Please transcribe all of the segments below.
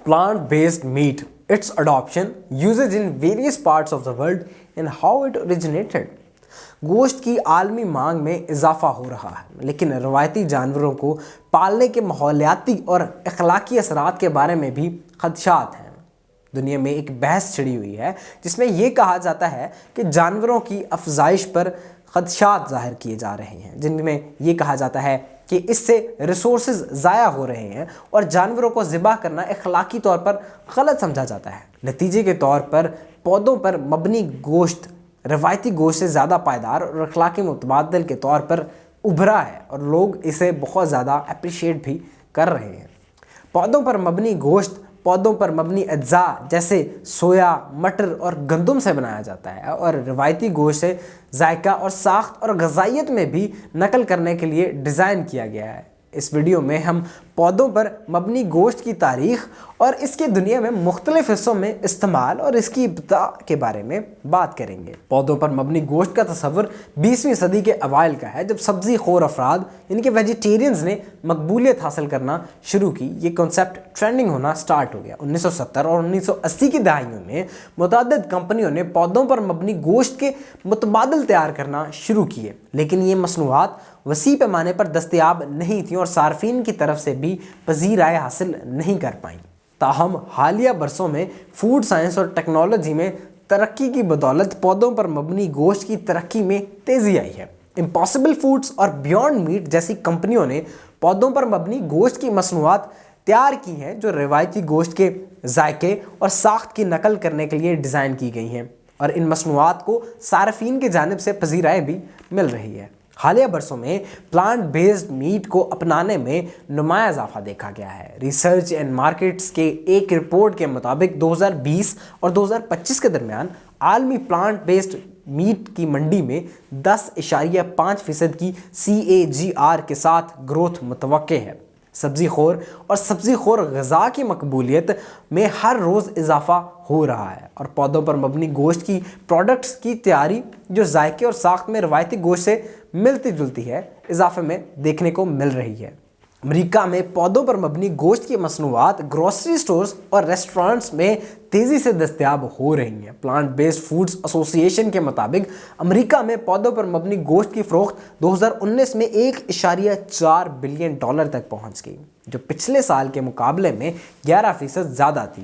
Plant-based meat, its adoption, usage in various parts of the world and how it originated. گوشت کی عالمی مانگ میں اضافہ ہو رہا ہے، لیکن روایتی جانوروں کو پالنے کے ماحولیاتی اور اخلاقی اثرات کے بارے میں بھی خدشات ہیں۔ دنیا میں ایک بحث چھڑی ہوئی ہے جس میں یہ کہا جاتا ہے کہ جانوروں کی افزائش پر خدشات ظاہر کیے جا رہے ہیں، جن میں یہ کہا جاتا ہے کہ اس سے ریسورسز ضائع ہو رہے ہیں اور جانوروں کو ذبح کرنا اخلاقی طور پر غلط سمجھا جاتا ہے۔ نتیجے کے طور پر پودوں پر مبنی گوشت روایتی گوشت سے زیادہ پائیدار اور اخلاقی متبادل کے طور پر ابھرا ہے اور لوگ اسے بہت زیادہ اپریشیٹ بھی کر رہے ہیں۔ پودوں پر مبنی گوشت پودوں پر مبنی اجزاء جیسے سویا، مٹر اور گندم سے بنایا جاتا ہے اور روایتی گوشت سے ذائقہ اور ساخت اور غذائیت میں بھی نقل کرنے کے لیے ڈیزائن کیا گیا ہے۔ اس ویڈیو میں ہم پودوں پر مبنی گوشت کی تاریخ اور اس کے دنیا میں مختلف حصوں میں استعمال اور اس کی ابتداء کے بارے میں بات کریں گے۔ پودوں پر مبنی گوشت کا تصور 20ویں صدی کے اوائل کا ہے، جب سبزی خور افراد یعنی کہ ویجیٹیرینز نے مقبولیت حاصل کرنا شروع کی۔ یہ کنسیپٹ ٹرینڈنگ ہونا سٹارٹ ہو گیا۔ 1970 اور 1980 کی دہائیوں میں متعدد کمپنیوں نے پودوں پر مبنی گوشت کے متبادل تیار کرنا شروع کیے، لیکن یہ مصنوعات وسیع پیمانے پر دستیاب نہیں تھیں اور صارفین کی طرف سے بھی پذیرائی حاصل نہیں کر پائیں۔ تاہم حالیہ برسوں میں فوڈ سائنس اور ٹیکنالوجی میں ترقی کی بدولت پودوں پر مبنی گوشت کی ترقی میں تیزی آئی ہے۔ امپاسبل فوڈز اور بیونڈ میٹ جیسی کمپنیوں نے پودوں پر مبنی گوشت کی مصنوعات تیار کی ہیں جو روایتی گوشت کے ذائقے اور ساخت کی نقل کرنے کے لیے ڈیزائن کی گئی ہیں، اور ان مصنوعات کو صارفین کی جانب سے پذیرائی بھی مل رہی ہے۔ حالیہ برسوں میں پلانٹ بیسڈ میٹ کو اپنانے میں نمایاں اضافہ دیکھا گیا ہے۔ ریسرچ اینڈ مارکیٹس کے ایک رپورٹ کے مطابق 2020 اور 2025 کے درمیان عالمی پلانٹ بیسڈ میٹ کی منڈی میں 10.5% کی CAGR کے ساتھ گروتھ متوقع ہے۔ سبزی خور اور سبزی خور غذا کی مقبولیت میں ہر روز اضافہ ہو رہا ہے اور پودوں پر مبنی گوشت کی پروڈکٹس کی تیاری جو ذائقے اور ساخت میں روایتی گوشت سے ملتی جلتی ہے، اضافے میں دیکھنے کو مل رہی ہے۔ امریکہ میں پودوں پر مبنی گوشت کی مصنوعات گروسری سٹورز اور ریسٹورانٹس میں تیزی سے دستیاب ہو رہی ہیں۔ پلانٹ بیسڈ فوڈز ایسوسی ایشن کے مطابق امریکہ میں پودوں پر مبنی گوشت کی فروخت 2019 میں $1.4 بلین تک پہنچ گئی، جو پچھلے سال کے مقابلے میں 11% زیادہ تھی۔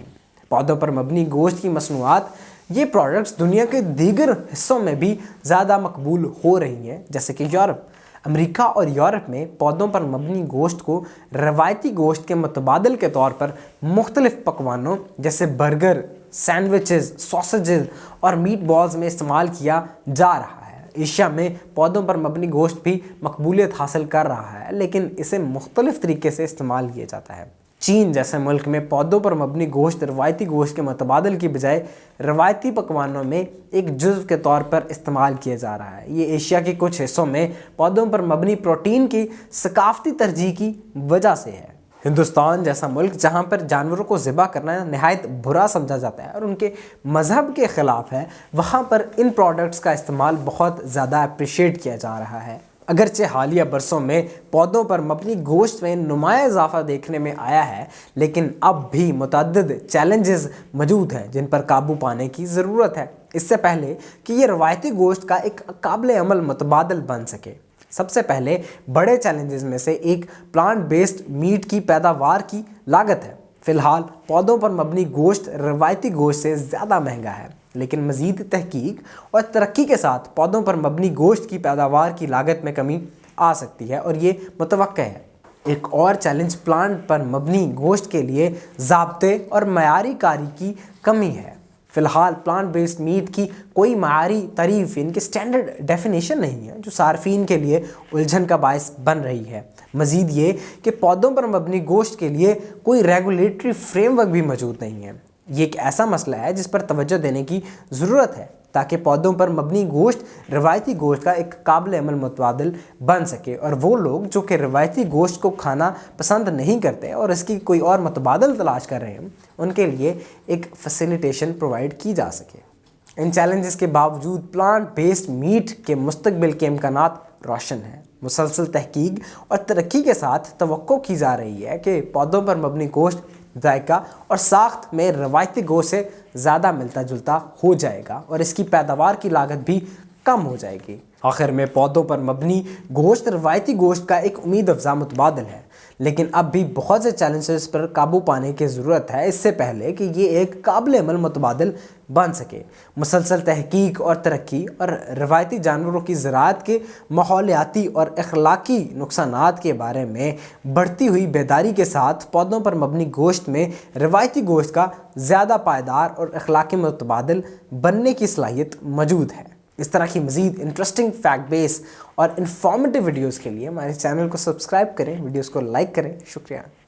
پودوں پر مبنی گوشت کی مصنوعات یہ پروڈکٹس دنیا کے دیگر حصوں میں بھی زیادہ مقبول ہو رہی ہیں، جیسے کہ یورپ۔ امریکہ اور یورپ میں پودوں پر مبنی گوشت کو روایتی گوشت کے متبادل کے طور پر مختلف پکوانوں جیسے برگر، سینڈوچز، ساسیجز اور میٹ بالز میں استعمال کیا جا رہا ہے۔ ایشیا میں پودوں پر مبنی گوشت بھی مقبولیت حاصل کر رہا ہے، لیکن اسے مختلف طریقے سے استعمال کیا جاتا ہے۔ چین جیسے ملک میں پودوں پر مبنی گوشت روایتی گوشت کے متبادل کی بجائے روایتی پکوانوں میں ایک جزو کے طور پر استعمال کیا جا رہا ہے۔ یہ ایشیا کے کچھ حصوں میں پودوں پر مبنی پروٹین کی ثقافتی ترجیح کی وجہ سے ہے۔ ہندوستان جیسا ملک جہاں پر جانوروں کو ذبح کرنا نہایت برا سمجھا جاتا ہے اور ان کے مذہب کے خلاف ہے، وہاں پر ان پروڈکٹس کا استعمال بہت زیادہ اپریشیٹ کیا جا رہا ہے۔ اگرچہ حالیہ برسوں میں پودوں پر مبنی گوشت میں نمایاں اضافہ دیکھنے میں آیا ہے، لیکن اب بھی متعدد چیلنجز موجود ہیں جن پر قابو پانے کی ضرورت ہے، اس سے پہلے کہ یہ روایتی گوشت کا ایک قابل عمل متبادل بن سکے۔ سب سے پہلے بڑے چیلنجز میں سے ایک پلانٹ بیسڈ میٹ کی پیداوار کی لاگت ہے۔ فی الحال پودوں پر مبنی گوشت روایتی گوشت سے زیادہ مہنگا ہے، لیکن مزید تحقیق اور ترقی کے ساتھ پودوں پر مبنی گوشت کی پیداوار کی لاگت میں کمی آ سکتی ہے اور یہ متوقع ہے۔ ایک اور چیلنج پلانٹ پر مبنی گوشت کے لیے ضابطے اور معیاری کاری کی کمی ہے۔ فی الحال پلانٹ بیسڈ میٹ کی کوئی معیاری تعریف ان کے اسٹینڈرڈ ڈیفینیشن نہیں ہے، جو صارفین کے لیے الجھن کا باعث بن رہی ہے۔ مزید یہ کہ پودوں پر مبنی گوشت کے لیے کوئی ریگولیٹری فریم ورک بھی موجود نہیں ہے۔ یہ ایک ایسا مسئلہ ہے جس پر توجہ دینے کی ضرورت ہے تاکہ پودوں پر مبنی گوشت روایتی گوشت کا ایک قابل عمل متبادل بن سکے اور وہ لوگ جو کہ روایتی گوشت کو کھانا پسند نہیں کرتے اور اس کی کوئی اور متبادل تلاش کر رہے ہیں، ان کے لیے ایک فیسیلیٹیشن پرووائڈ کی جا سکے۔ ان چیلنجز کے باوجود پلانٹ بیسڈ میٹ کے مستقبل کے امکانات روشن ہیں۔ مسلسل تحقیق اور ترقی کے ساتھ توقع کی جا رہی ہے کہ پودوں پر مبنی گوشت ذائقہ اور ساخت میں روایتی گوشت سے زیادہ ملتا جلتا ہو جائے گا اور اس کی پیداوار کی لاگت بھی کم ہو جائے گی۔ آخر میں پودوں پر مبنی گوشت روایتی گوشت کا ایک امید افزا متبادل ہے، لیکن اب بھی بہت سے چیلنجز پر قابو پانے کی ضرورت ہے اس سے پہلے کہ یہ ایک قابل عمل متبادل بن سکے۔ مسلسل تحقیق اور ترقی اور روایتی جانوروں کی زراعت کے ماحولیاتی اور اخلاقی نقصانات کے بارے میں بڑھتی ہوئی بیداری کے ساتھ پودوں پر مبنی گوشت میں روایتی گوشت کا زیادہ پائیدار اور اخلاقی متبادل بننے کی صلاحیت موجود ہے۔ اس طرح کی مزید انٹرسٹنگ فیکٹ بیس اور انفارمیٹیو ویڈیوز کے لیے ہمارے چینل کو سبسکرائب کریں، ویڈیوز کو لائک کریں۔ شکریہ۔